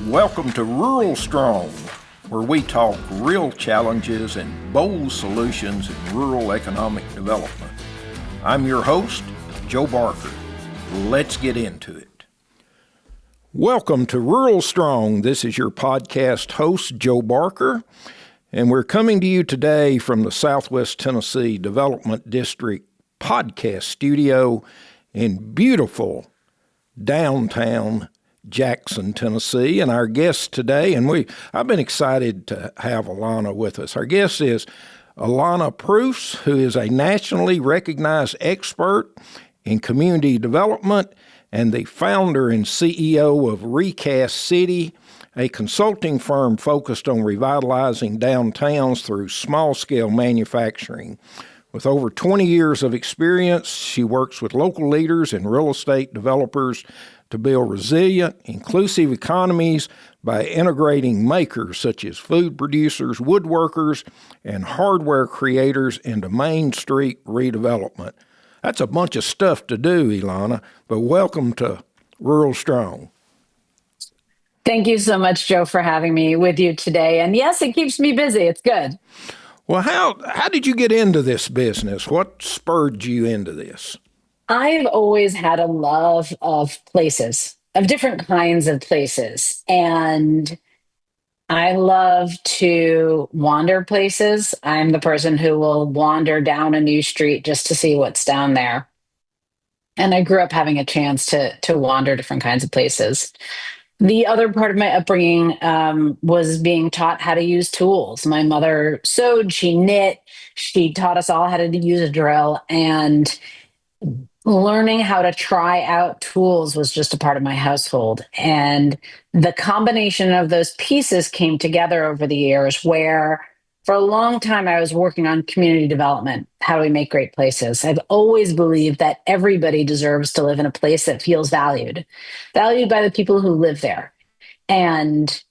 Welcome to RuralStrong, where we talk real challenges and bold solutions in rural economic development. I'm your host, Joe Barker. Let's get into it. Welcome to RuralStrong. This is your podcast host, Joe Barker, and we're coming to you today from the Southwest Tennessee Development District podcast studio in beautiful downtown Jackson, Tennessee. And our guest today, I've been excited to have Ilana with us. Our guest is Ilana Preuss, who is a nationally recognized expert in community development and the founder and CEO of Recast City, a consulting firm focused on revitalizing downtowns through small-scale manufacturing. With over 20 years of experience, she works with local leaders and real estate developers to build resilient, inclusive economies by integrating makers such as food producers, woodworkers, and hardware creators into Main Street redevelopment. That's a bunch of stuff to do, Ilana, but welcome to RuralStrong. Thank you so much, Joe, for having me with you today. And yes, it keeps me busy. It's good. Well, how did you get into this business? What spurred you into this? I've always had a love of places, of different kinds of places. And I love to wander places. I'm the person who will wander down a new street just to see what's down there. And I grew up having a chance to wander different kinds of places. The other part of my upbringing was being taught how to use tools. My mother sewed, she knit, she taught us all how to use a drill, and learning how to try out tools was just a part of my household. And the combination of those pieces came together over the years where for a long time I was working on community development. How do we make great places? I've always believed that everybody deserves to live in a place that feels valued by the people who live there. And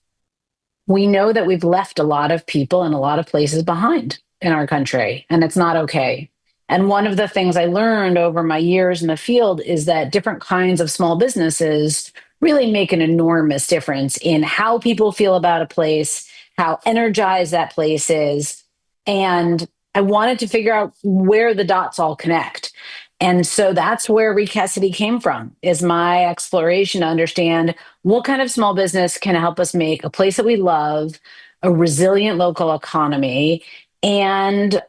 we know that we've left a lot of people and a lot of places behind in our country, and it's not okay. And one of the things I learned over my years in the field is that different kinds of small businesses really make an enormous difference in how people feel about a place, how energized that place is. And I wanted to figure out where the dots all connect. And so that's where Recast City came from, is my exploration to understand what kind of small business can help us make a place that we love, a resilient local economy, and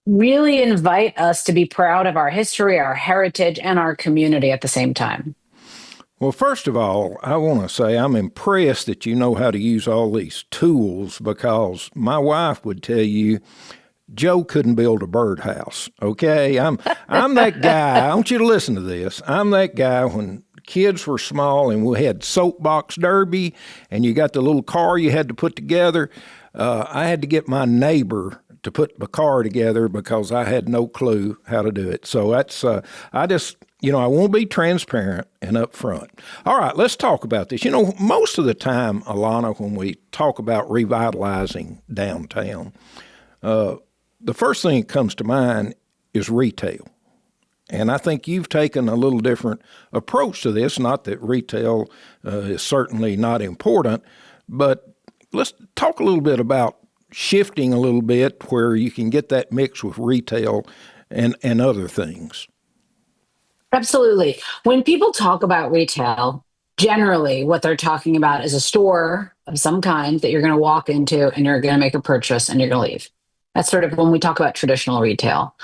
really invite us to be proud of our history, our heritage, and our community at the same time. Well, first of all, I want to say I'm impressed that you know how to use all these tools, because my wife would tell you Joe couldn't build a birdhouse. Okay, I'm that guy. I want you to listen to this. I'm that guy when kids were small and we had soapbox derby and you got the little car you had to put together. I had to get my neighbor to put the car together because I had no clue how to do it. So that's I want to be transparent and upfront. All right, let's talk about this. Most of the time, Ilana, when we talk about revitalizing downtown, the first thing that comes to mind is retail. And I think you've taken a little different approach to this. Not that retail is certainly not important, but let's talk a little bit about shifting a little bit where you can get that mix with retail and other things. Absolutely. When people talk about retail, generally what they're talking about is a store of some kind that you're going to walk into and you're going to make a purchase and you're going to leave. That's sort of when we talk about traditional retail.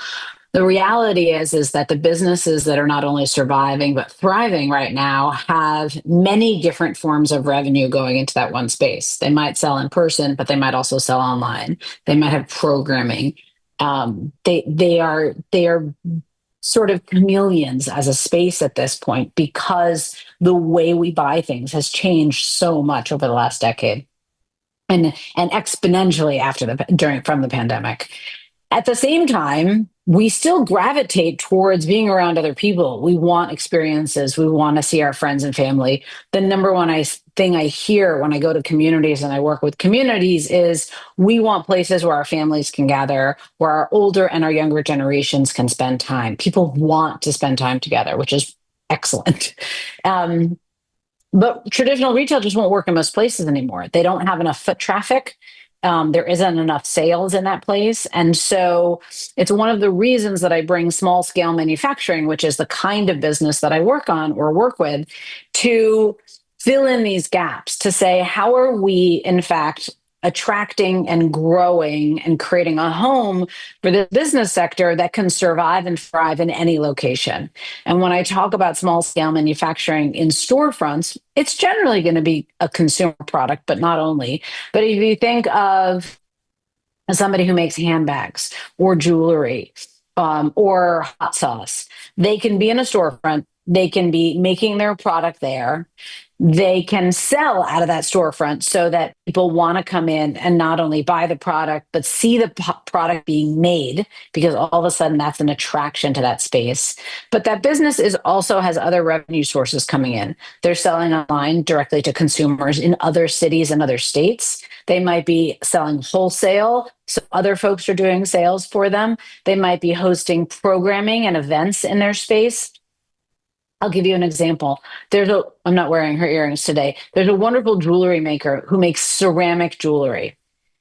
The reality is that the businesses that are not only surviving but thriving right now have many different forms of revenue going into that one space. They might sell in person, but they might also sell online. They might have programming. They are sort of chameleons as a space at this point because the way we buy things has changed so much over the last decade and exponentially from the pandemic. At the same time, we still gravitate towards being around other people. We want experiences. We want to see our friends and family. The number one thing I hear when I go to communities and I work with communities is we want places where our families can gather, where our older and our younger generations can spend time. People want to spend time together, which is excellent. But traditional retail just won't work in most places anymore. They don't have enough foot traffic. There isn't enough sales in that place. And so it's one of the reasons that I bring small scale manufacturing, which is the kind of business that I work on or work with, to fill in these gaps to say, how are we, in fact, attracting and growing and creating a home for the business sector that can survive and thrive in any location? And when I talk about small scale manufacturing in storefronts, it's generally going to be a consumer product, but not only. But if you think of somebody who makes handbags or jewelry or hot sauce, they can be in a storefront. They can be making their product there. They can sell out of that storefront so that people want to come in and not only buy the product, but see the product being made, because all of a sudden that's an attraction to that space. But that business is also has other revenue sources coming in. They're selling online directly to consumers in other cities and other states. They might be selling wholesale, so other folks are doing sales for them. They might be hosting programming and events in their space. I'll give you an example. I'm not wearing her earrings today. There's a wonderful jewelry maker who makes ceramic jewelry.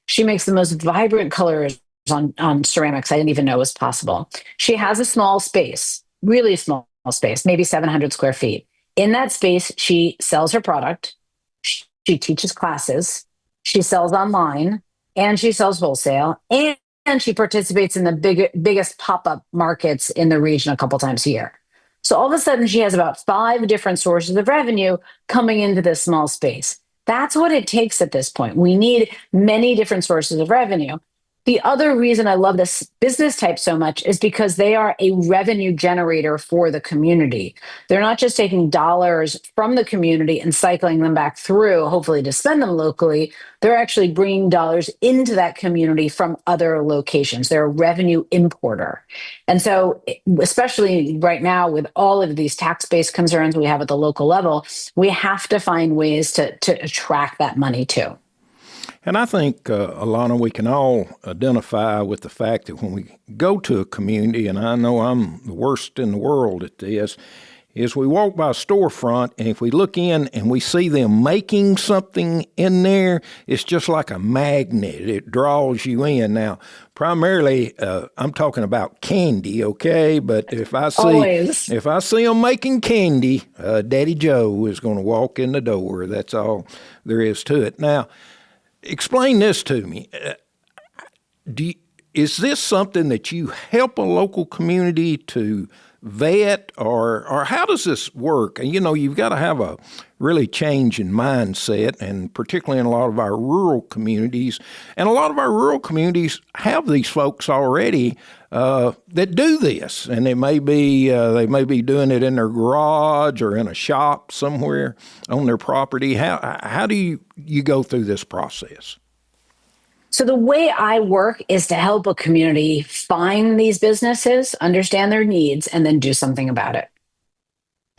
She makes the most vibrant colors on ceramics I didn't even know was possible. She has a small space, really small space, maybe 700 square feet. In that space, she sells her product. She teaches classes. She sells online and she sells wholesale. And she participates in the biggest pop-up markets in the region a couple times a year. So all of a sudden, she has about 5 different sources of revenue coming into this small space. That's what it takes at this point. We need many different sources of revenue. The other reason I love this business type so much is because they are a revenue generator for the community. They're not just taking dollars from the community and cycling them back through, hopefully to spend them locally. They're actually bringing dollars into that community from other locations. They're a revenue importer. And so, especially right now with all of these tax-based concerns we have at the local level, we have to find ways to attract that money too. And I think, Ilana, we can all identify with the fact that when we go to a community, and I know I'm the worst in the world at this, is we walk by a storefront, and if we look in and we see them making something in there, it's just like a magnet. It draws you in. Now, primarily, I'm talking about candy, okay? But if I see them making candy, Daddy Joe is going to walk in the door. That's all there is to it. Now, explain this to me. Is this something that you help a local community to vet, or how does this work? And, you've got to have a really change in mindset, and particularly in a lot of our rural communities. And a lot of our rural communities have these folks already that do this, and they may be doing it in their garage or in a shop somewhere on their property. How do you go through this process? So the way I work is to help a community find these businesses, understand their needs, and then do something about it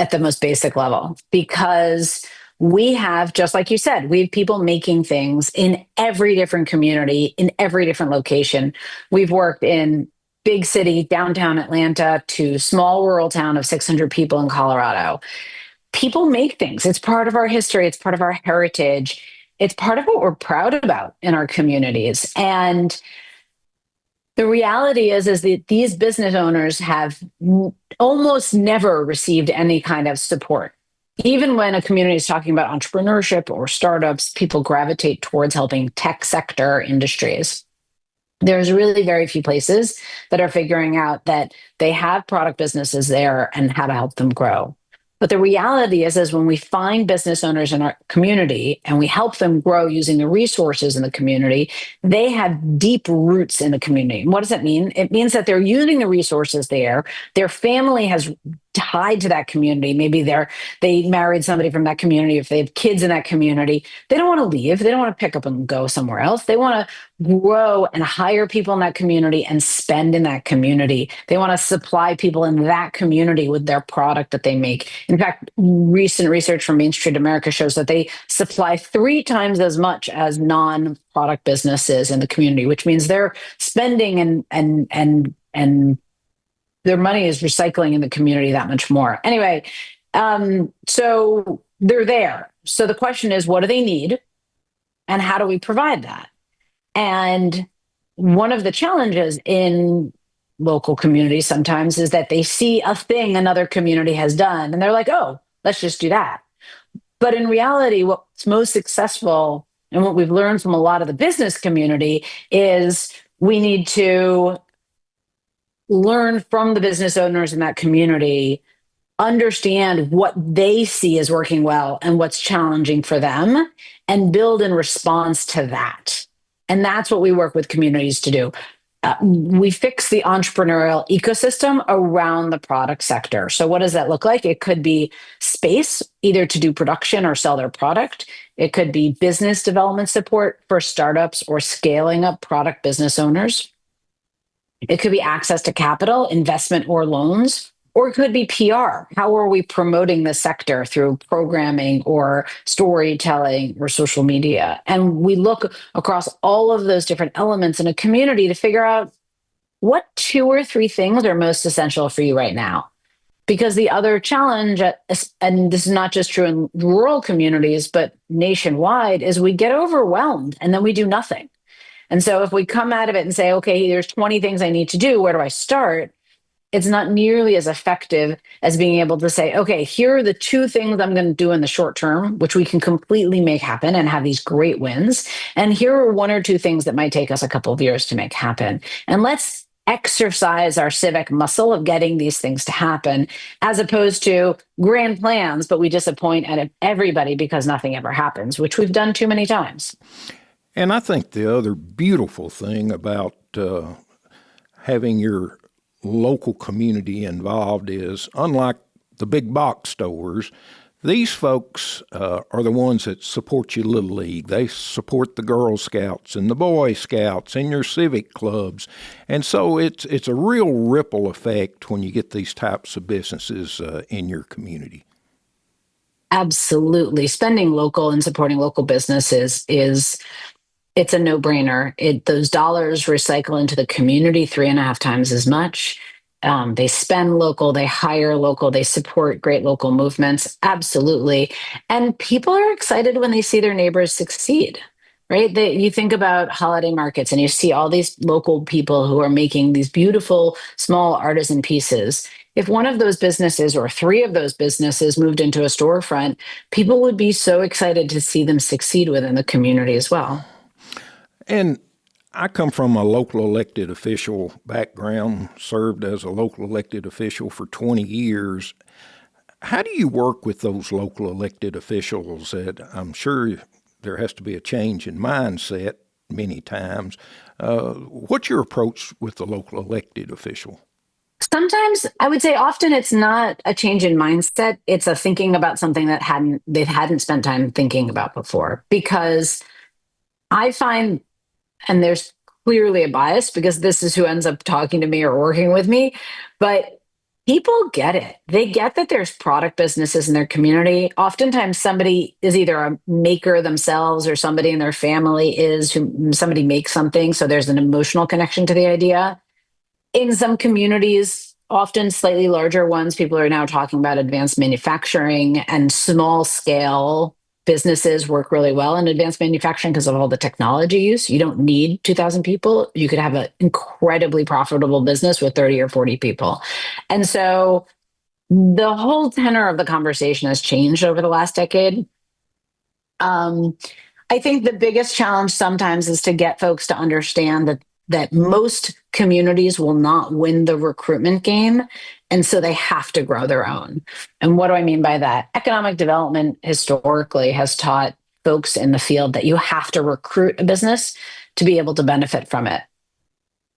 at the most basic level. Because we have, just like you said, we have people making things in every different community, in every different location. We've worked in big city, downtown Atlanta, to small rural town of 600 people in Colorado. People make things. It's part of our history. It's part of our heritage. It's part of what we're proud about in our communities. And the reality is that these business owners have almost never received any kind of support. Even when a community is talking about entrepreneurship or startups, people gravitate towards helping tech sector industries. There's really very few places that are figuring out that they have product businesses there and how to help them grow. But the reality is when we find business owners in our community and we help them grow using the resources in the community, they have deep roots in the community. And what does that mean? It means that they're using the resources there. Their family has tied to that community. Maybe they married somebody from that community. If they have kids in that community, they don't want to leave. They don't want to pick up and go somewhere else. They want to grow and hire people in that community and spend in that community. They want to supply people in that community with their product that they make. In fact, recent research from Main Street America shows that they supply 3 times as much as non-product businesses in the community, which means they're spending and their money is recycling in the community that much more. Anyway, so they're there. So the question is, what do they need? And how do we provide that? And one of the challenges in local communities sometimes is that they see a thing another community has done and they're like, oh, let's just do that. But in reality, what's most successful and what we've learned from a lot of the business community is we need to learn from the business owners in that community, understand what they see as working well and what's challenging for them, and build in response to that. And that's what we work with communities to do. We fix the entrepreneurial ecosystem around the product sector. So, what does that look like? It could be space, either to do production or sell their product. It could be business development support for startups or scaling up product business owners. It could be access to capital, investment, or loans. Or it could be PR. How are we promoting the sector through programming or storytelling or social media? And we look across all of those different elements in a community to figure out what 2 or 3 things are most essential for you right now. Because the other challenge, and this is not just true in rural communities, but nationwide, is we get overwhelmed and then we do nothing. And so if we come out of it and say, okay, there's 20 things I need to do, where do I start? It's not nearly as effective as being able to say, okay, here are the 2 things I'm going to do in the short term, which we can completely make happen and have these great wins. And here are 1 or 2 things that might take us a couple of years to make happen. And let's exercise our civic muscle of getting these things to happen, as opposed to grand plans, but we disappoint at everybody because nothing ever happens, which we've done too many times. And I think the other beautiful thing about having your local community involved is, unlike the big box stores, these folks are the ones that support your Little League. They support the Girl Scouts and the Boy Scouts and your civic clubs. And so it's a real ripple effect when you get these types of businesses in your community. Absolutely. Spending local and supporting local businesses it's a no-brainer. Those dollars recycle into the community 3.5 times as much. They spend local, they hire local, they support great local movements. Absolutely. And people are excited when they see their neighbors succeed, right? You think about holiday markets and you see all these local people who are making these beautiful small artisan pieces. If one of those businesses or 3 of those businesses moved into a storefront, people would be so excited to see them succeed within the community as well. And I come from a local elected official background, served as a local elected official for 20 years. How do you work with those local elected officials? I'm sure there has to be a change in mindset many times. What's your approach with the local elected official? Sometimes I would say often it's not a change in mindset. It's a thinking about something that they hadn't spent time thinking about before. Because I find, and there's clearly a bias because this is who ends up talking to me or working with me, but people get it. They get that there's product businesses in their community. Oftentimes somebody is either a maker themselves or somebody in their family somebody makes something. So there's an emotional connection to the idea. In some communities, often slightly larger ones, people are now talking about advanced manufacturing, and small scale businesses work really well in advanced manufacturing because of all the technology use. You don't need 2,000 people. You could have an incredibly profitable business with 30 or 40 people. And so the whole tenor of the conversation has changed over the last decade. I think the biggest challenge sometimes is to get folks to understand that most communities will not win the recruitment game. And so they have to grow their own. And what do I mean by that? Economic development historically has taught folks in the field that you have to recruit a business to be able to benefit from it.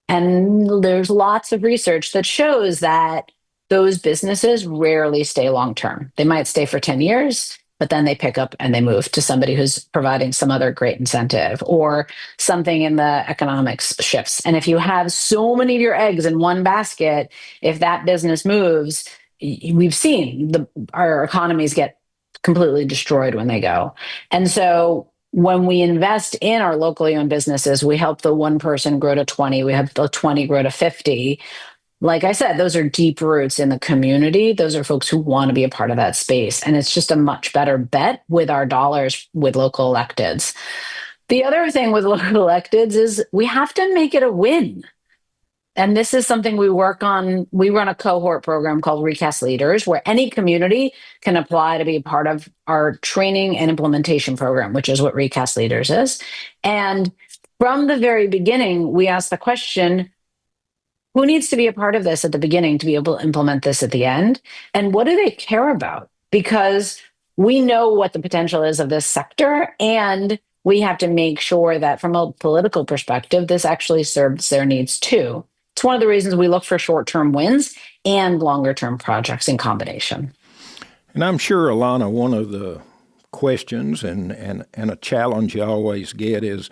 And there's lots of research that shows that those businesses rarely stay long term. They might stay for 10 years, but then they pick up and they move to somebody who's providing some other great incentive or something in the economics shifts. And if you have so many of your eggs in one basket, if that business moves, we've seen our economies get completely destroyed when they go. And so when we invest in our locally owned businesses, we help the one person grow to 20, we help the 20 grow to 50. like I said, those are deep roots in the community. Those are folks who want to be a part of that space. And it's just a much better bet with our dollars with local electeds. The other thing with local electeds is we have to make it a win. And this is something we work on. We run a cohort program called Recast Leaders, where any community can apply to be a part of our training and implementation program, which is what Recast Leaders is. And from the very beginning, we ask the question, who needs to be a part of this at the beginning to be able to implement this at the end? And what do they care about? Because we know what the potential is of this sector, and we have to make sure that from a political perspective, this actually serves their needs too. It's one of the reasons we look for short-term wins and longer-term projects in combination. And I'm sure, Ilana, one of the questions and a challenge you always get is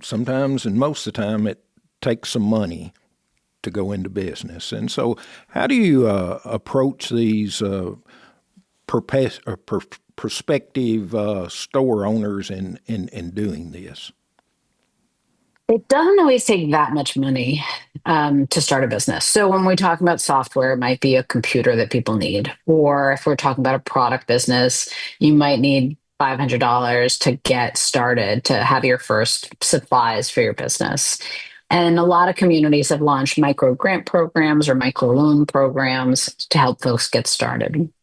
sometimes, and most of the time, it takes some money to go into business. And so how do you approach these prospective store owners in doing this? It doesn't always take that much money to start a business. So when we talk about software, it might be a computer that people need. Or if we're talking about a product business, you might need $500 to get started, to have your first supplies for your business. And a lot of communities have launched micro grant programs or micro loan programs to help folks get started.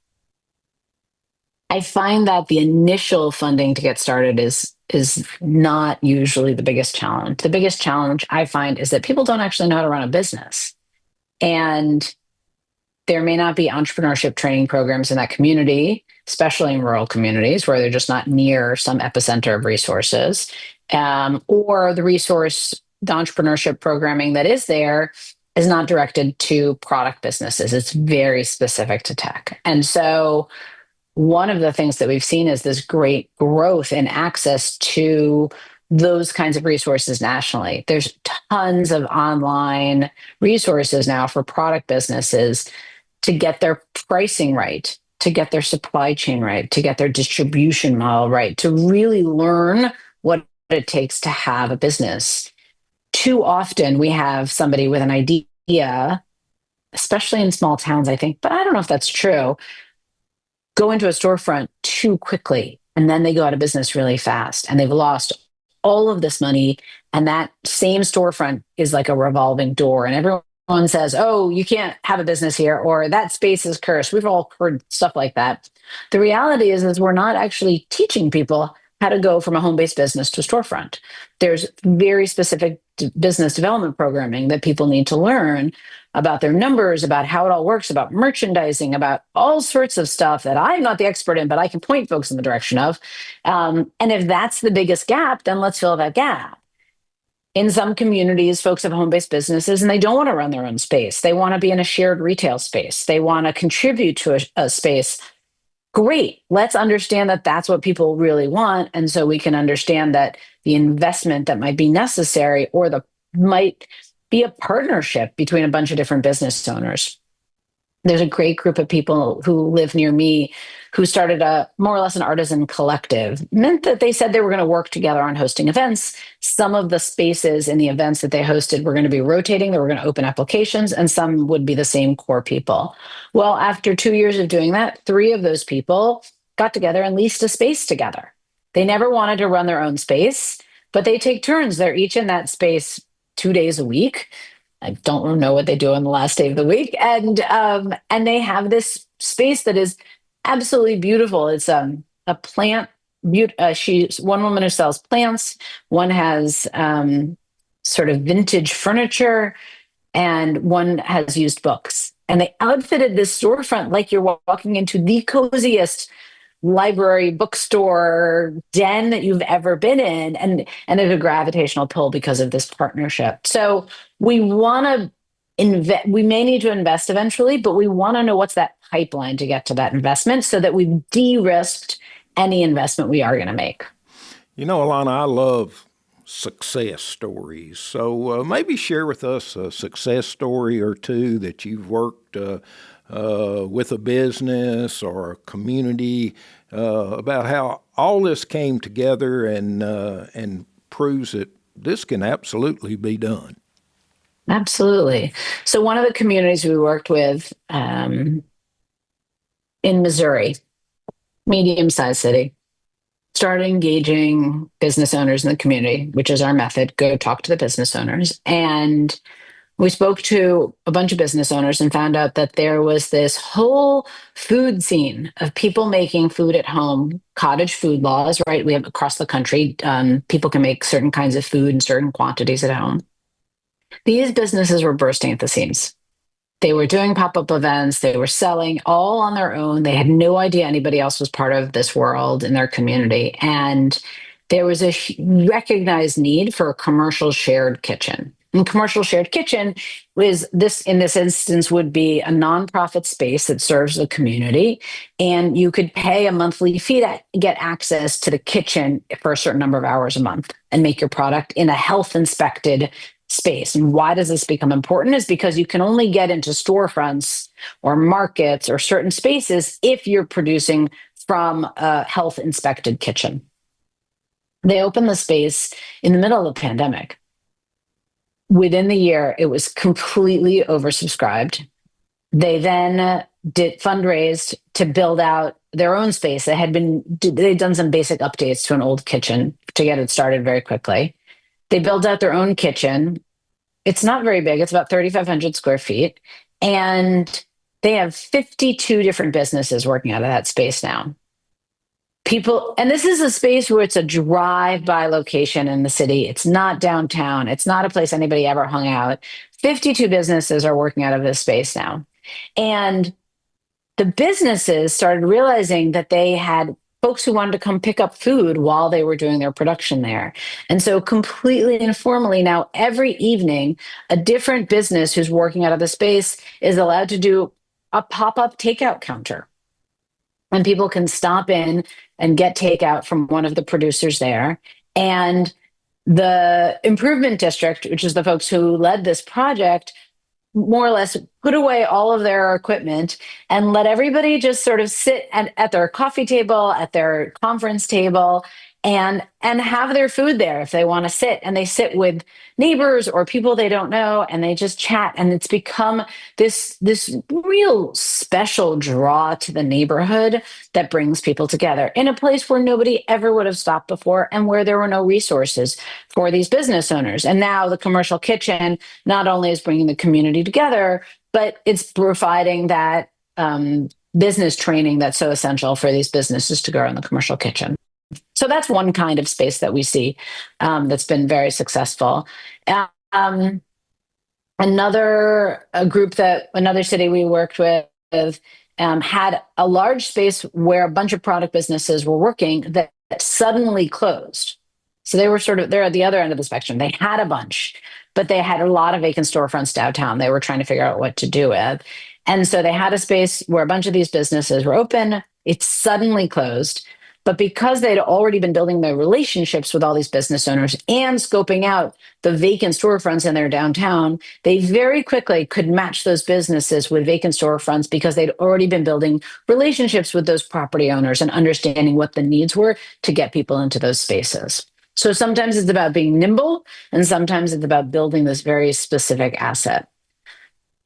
I find that the initial funding to get started is not usually the biggest challenge. The biggest challenge I find is that people don't actually know how to run a business. And there may not be entrepreneurship training programs in that community, especially in rural communities where they're just not near some epicenter of resources, or the entrepreneurship programming that is there is not directed to product businesses. It's very specific to tech. And so one of the things that we've seen is this great growth in access to those kinds of resources nationally. There's tons of online resources now for product businesses to get their pricing right, to get their supply chain right, to get their distribution model right, to really learn what it takes to have a business. Too often we have somebody with an idea, especially in small towns, I think, but I don't know if that's true, go into a storefront too quickly, and then they go out of business really fast, and they've lost all of this money. And that same storefront is like a revolving door, and everyone says, oh, you can't have a business here, or that space is cursed. We've all heard stuff like that. The reality is we're not actually teaching people how to go from a home-based business to a storefront. There's very specific business development programming that people need to learn about their numbers, about how it all works, about merchandising, about all sorts of stuff that I'm not the expert in, but I can point folks in the direction of. And if that's the biggest gap, then let's fill that gap. In some communities, folks have home-based businesses and they don't want to run their own space. They want to be in a shared retail space. They want to contribute to a space. Great. Let's understand that that's what people really want. And so we can understand that the investment that might be necessary or might be a partnership between a bunch of different business owners. There's a great group of people who live near me who started a more or less an artisan collective. It meant that they said they were going to work together on hosting events. Some of the spaces in the events that they hosted were going to be rotating. They were going to open applications, and some would be the same core people. Well, after 2 years of doing that, 3 of those people got together and leased a space together. They never wanted to run their own space, but they take turns. They're each in that space 2 days a week. I don't know what they do on the last day of the week. And they have this space that is absolutely beautiful. It's a plant. She's one woman who sells plants. One has sort of vintage furniture, and one has used books. And they outfitted this storefront like you're walking into the coziest library, bookstore, den that you've ever been in, and there's a gravitational pull because of this partnership. So we want to invest. We may need to invest eventually, but we want to know what's that pipeline to get to that investment so that we've de-risked any investment we are going to make. You know, Ilana, I love success stories. So maybe share with us a success story or two that you've worked with a business or a community about how all this came together and proves that this can absolutely be done. Absolutely. So one of the communities we worked with in Missouri, medium-sized city, started engaging business owners in the community, which is our method. Go talk to the business owners. And we spoke to a bunch of business owners and found out that there was this whole food scene of people making food at home, cottage food laws, right? We have across the country, people can make certain kinds of food in certain quantities at home. These businesses were bursting at the seams. They were doing pop-up events, they were selling all on their own. They had no idea anybody else was part of this world in their community. And there was a recognized need for a commercial shared kitchen. And commercial shared kitchen was this, in this instance, would be a nonprofit space that serves the community. And you could pay a monthly fee to get access to the kitchen for a certain number of hours a month and make your product in a health inspected space. And why does this become important is because you can only get into storefronts or markets or certain spaces if you're producing from a health inspected kitchen. They opened the space in the middle of the pandemic. Within the year, it was completely oversubscribed. They then did fundraised to build out their own space. They'd done some basic updates to an old kitchen to get it started very quickly. They built out their own kitchen. It's not very big. It's about 3,500 square feet. And they have 52 different businesses working out of that space now. And this is a space where it's a drive-by location in the city. It's not downtown. It's not a place anybody ever hung out. 52 businesses are working out of this space now. And the businesses started realizing that they had folks who wanted to come pick up food while they were doing their production there. And so completely informally now, every evening, a different business who's working out of the space is allowed to do a pop-up takeout counter. And people can stop in and get takeout from one of the producers there. And the improvement district, which is the folks who led this project, more or less put away all of their equipment and let everybody just sort of sit at their coffee table, at their conference table, and have their food there if they want to sit. And they sit with neighbors or people they don't know, and they just chat. And it's become this real special draw to the neighborhood that brings people together in a place where nobody ever would have stopped before and where there were no resources for these business owners. And now the commercial kitchen not only is bringing the community together, but it's providing that business training that's so essential for these businesses to grow in the commercial kitchen. So that's one kind of space that we see that's been very successful. Another city we worked with had a large space where a bunch of product businesses were working that suddenly closed. So they're at the other end of the spectrum. They had a bunch, but they had a lot of vacant storefronts downtown. They were trying to figure out what to do with. And so they had a space where a bunch of these businesses were open. It suddenly closed. But because they'd already been building their relationships with all these business owners and scoping out the vacant storefronts in their downtown, they very quickly could match those businesses with vacant storefronts because they'd already been building relationships with those property owners and understanding what the needs were to get people into those spaces. So sometimes it's about being nimble, and sometimes it's about building this very specific asset.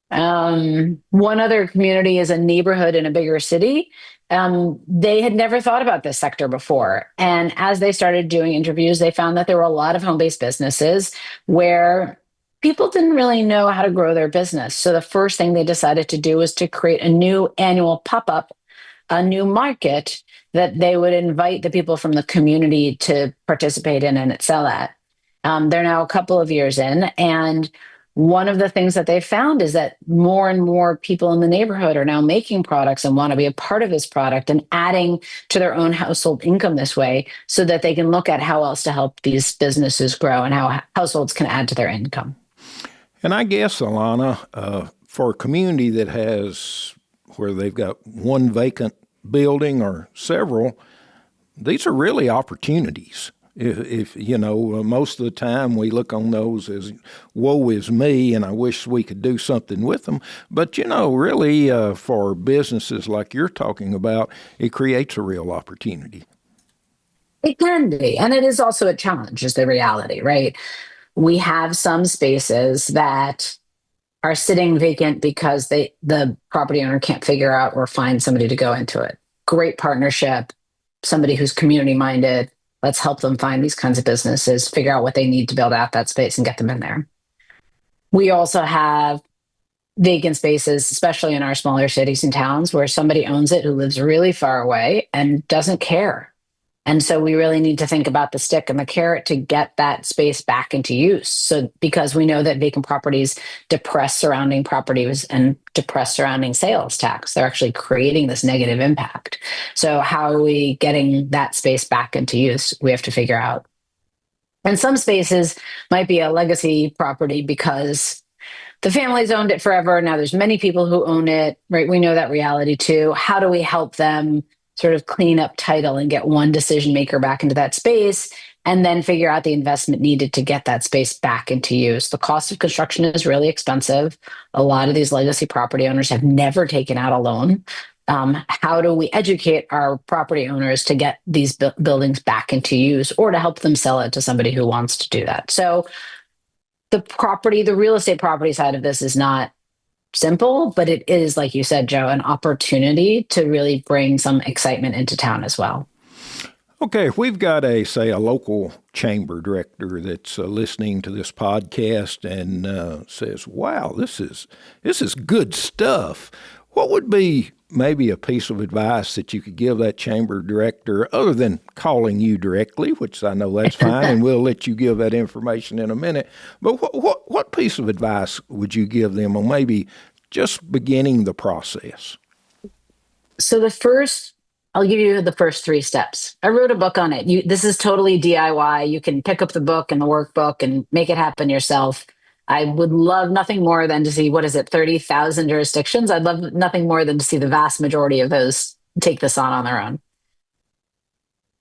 One other community is a neighborhood in a bigger city. They had never thought about this sector before. And as they started doing interviews, they found that there were a lot of home-based businesses where people didn't really know how to grow their business. So the first thing they decided to do was to create a new annual pop-up, a new market that they would invite the people from the community to participate in and sell at. They're now a couple of years in, and one of the things that they found is that more and more people in the neighborhood are now making products and want to be a part of this product and adding to their own household income this way so that they can look at how else to help these businesses grow and how households can add to their income. And I guess, Ilana, for a community that has where they've got one vacant building or several, these are really opportunities. If most of the time we look on those as woe is me and I wish we could do something with them. But, really for businesses like you're talking about, it creates a real opportunity. It can be. And it is also a challenge, is the reality, right? We have some spaces that are sitting vacant because the property owner can't figure out or find somebody to go into it. Great partnership, somebody who's community minded. Let's help them find these kinds of businesses, figure out what they need to build out that space and get them in there. We also have vacant spaces, especially in our smaller cities and towns, where somebody owns it who lives really far away and doesn't care. And so we really need to think about the stick and the carrot to get that space back into use. So because we know that vacant properties depress surrounding properties and depress surrounding sales tax, they're actually creating this negative impact. So how are we getting that space back into use? We have to figure out. And some spaces might be a legacy property because the family's owned it forever. Now there's many people who own it, right? We know that reality too. How do we help them sort of clean up title and get one decision maker back into that space and then figure out the investment needed to get that space back into use? The cost of construction is really expensive. A lot of these legacy property owners have never taken out a loan. How do we educate our property owners to get these buildings back into use or to help them sell it to somebody who wants to do that? So the real estate property side of this is not simple, but it is, like you said, Joe, an opportunity to really bring some excitement into town as well. Okay, if we've got a local chamber director that's listening to this podcast and says, wow, this is good stuff. What would be maybe a piece of advice that you could give that chamber director other than calling you directly, which I know that's fine, and we'll let you give that information in a minute. But what piece of advice would you give them on maybe just beginning the process? So I'll give you the first 3 steps. I wrote a book on it. This is totally DIY. You can pick up the book and the workbook and make it happen yourself. I would love nothing more than to see, 30,000 jurisdictions. I'd love nothing more than to see the vast majority of those take this on their own.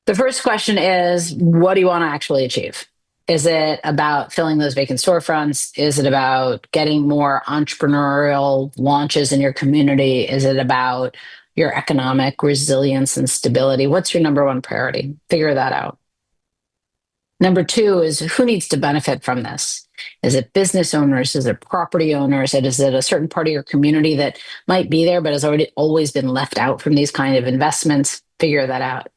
The first question is, what do you want to actually achieve? Is it about filling those vacant storefronts? Is it about getting more entrepreneurial launches in your community? Is it about your economic resilience and stability? What's your number one priority? Figure that out. Number 2 is, who needs to benefit from this? Is it business owners? Is it property owners? Is it a certain part of your community that might be there but has always been left out from these kind of investments? Figure that out.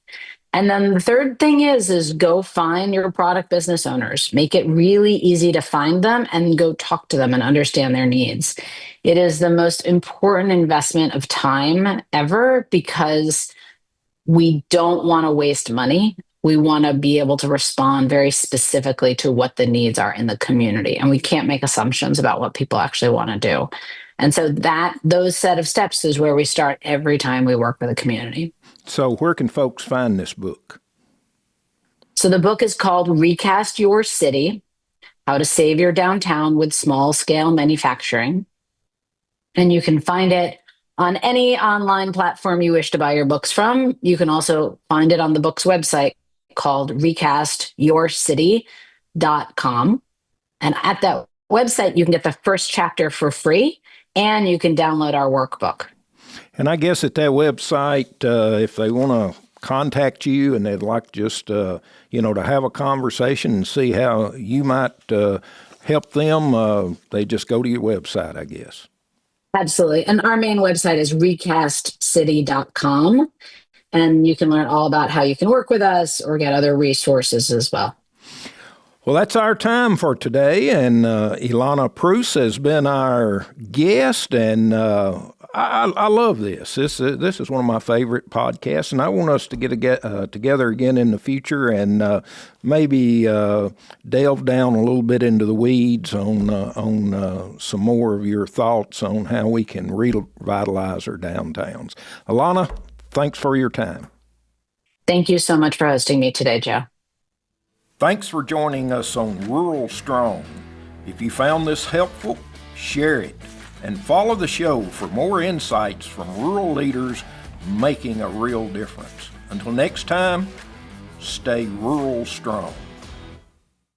And then the third thing is go find your product business owners. Make it really easy to find them and go talk to them and understand their needs. It is the most important investment of time ever because we don't want to waste money. We want to be able to respond very specifically to what the needs are in the community. And we can't make assumptions about what people actually want to do. And so those set of steps is where we start every time we work with a community. So where can folks find this book? So the book is called Recast Your City, How to Save Your Downtown with Small Scale Manufacturing. And you can find it on any online platform you wish to buy your books from. You can also find it on the book's website called recastyourcity.com. And at that website, you can get the first chapter for free and you can download our workbook. And I guess at that website, if they want to contact you and they'd like just, to have a conversation and see how you might help them, they just go to your website, I guess. Absolutely. And our main website is recastcity.com. And you can learn all about how you can work with us or get other resources as well. Well, that's our time for today. And Ilana Preuss has been our guest. And I love this. This is one of my favorite podcasts. And I want us to get together again in the future and maybe delve down a little bit into the weeds on some more of your thoughts on how we can revitalize our downtowns. Ilana, thanks for your time. Thank you so much for hosting me today, Joe. Thanks for joining us on Rural Strong. If you found this helpful, share it and follow the show for more insights from rural leaders making a real difference. Until next time, stay rural strong.